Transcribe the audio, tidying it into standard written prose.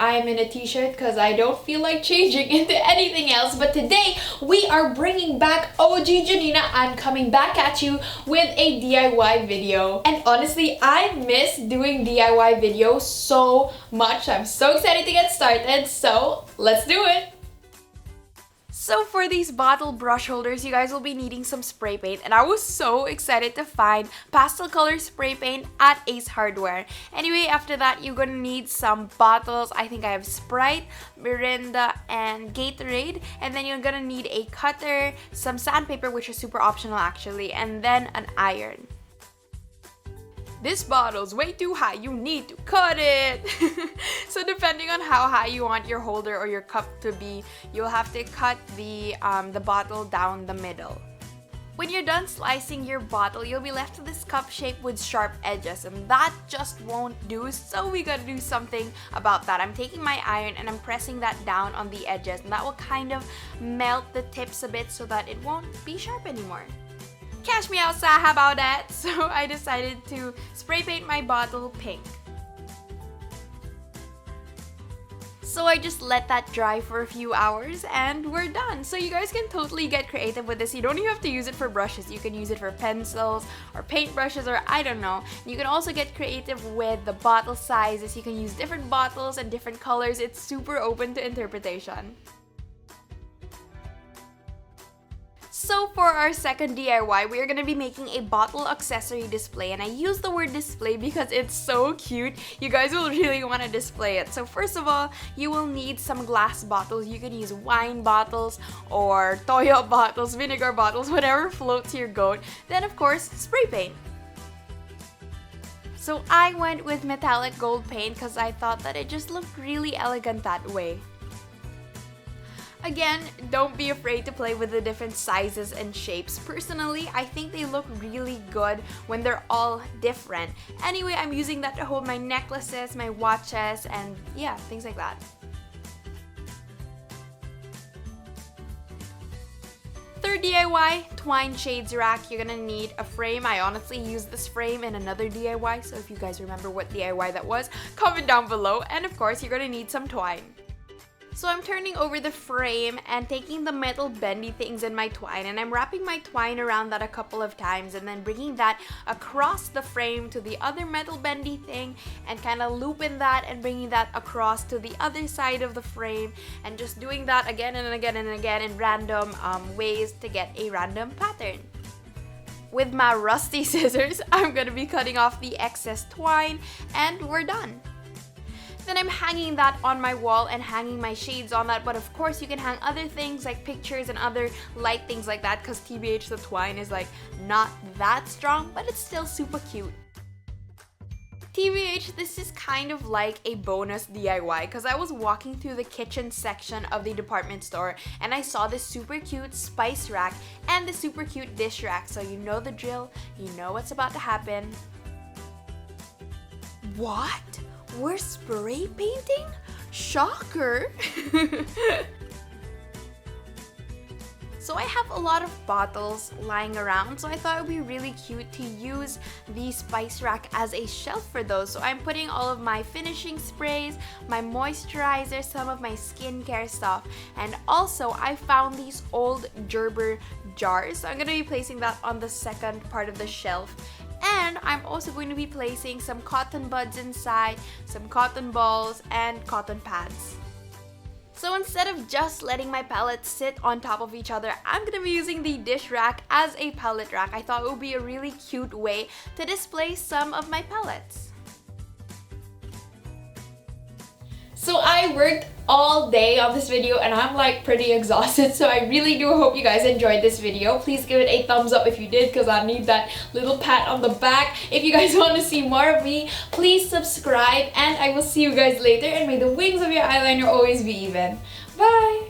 I'm in a t-shirt because I don't feel like changing into anything else. But today we are bringing back OG Janina. I'm coming back at you with a DIY video. And honestly, I miss doing DIY videos so much. I'm so excited to get started. So let's do it. So for these bottle brush holders, you guys will be needing some spray paint, and I was so excited to find pastel color spray paint at Ace Hardware. Anyway, after that, you're gonna need some bottles. I think I have Sprite, Mirinda, and Gatorade. And then you're gonna need a cutter, some sandpaper, which is super optional actually, and then an iron. This bottle's way too high, you need to cut it! So depending on how high you want your holder or your cup to be, you'll have to cut the bottle down the middle. When you're done slicing your bottle, you'll be left with this cup shape with sharp edges, and that just won't do, so we gotta do something about that. I'm taking my iron and I'm pressing that down on the edges, and that will kind of melt the tips a bit so that it won't be sharp anymore. Cash me outside, how about that? So I decided to spray paint my bottle pink. So I just let that dry for a few hours and we're done. So you guys can totally get creative with this. You don't even have to use it for brushes. You can use it for pencils or paintbrushes or I don't know. You can also get creative with the bottle sizes. You can use different bottles and different colors. It's super open to interpretation. So for our second DIY, we are going to be making a bottle accessory display, and I use the word display because it's so cute. You guys will really want to display it. So first of all, you will need some glass bottles. You can use wine bottles or toyo bottles, vinegar bottles, whatever floats your goat. Then of course, spray paint. So I went with metallic gold paint because I thought that it just looked really elegant that way. Again, don't be afraid to play with the different sizes and shapes. Personally, I think they look really good when they're all different. Anyway, I'm using that to hold my necklaces, my watches, and yeah, things like that. Third DIY, twine shades rack. You're gonna need a frame. I honestly used this frame in another DIY, so if you guys remember what DIY that was, comment down below. And of course, you're gonna need some twine. So I'm turning over the frame and taking the metal bendy things in my twine, and I'm wrapping my twine around that a couple of times and then bringing that across the frame to the other metal bendy thing and kind of looping that and bringing that across to the other side of the frame and just doing that again and again and again in random ways to get a random pattern. With my rusty scissors, I'm going to be cutting off the excess twine and we're done. Then I'm hanging that on my wall and hanging my shades on that, but of course you can hang other things like pictures and other light things like that because TBH the twine is like not that strong, but it's still super cute. TBH, this is kind of like a bonus DIY because I was walking through the kitchen section of the department store and I saw this super cute spice rack and the super cute dish rack, so you know the drill, you know what's about to happen. What? We're spray painting? Shocker! So I have a lot of bottles lying around, so I thought it would be really cute to use the spice rack as a shelf for those. So I'm putting all of my finishing sprays, my moisturizer, some of my skincare stuff, and also I found these old Gerber jars. So I'm going to be placing that on the second part of the shelf. And I'm also going to be placing some cotton buds inside, some cotton balls, and cotton pads. So instead of just letting my palettes sit on top of each other, I'm going to be using the dish rack as a palette rack. I thought it would be a really cute way to display some of my palettes. So I worked all day on this video and I'm like pretty exhausted, so I really do hope you guys enjoyed this video. Please give it a thumbs up if you did because I need that little pat on the back. If you guys want to see more of me, please subscribe and I will see you guys later, and may the wings of your eyeliner always be even. Bye!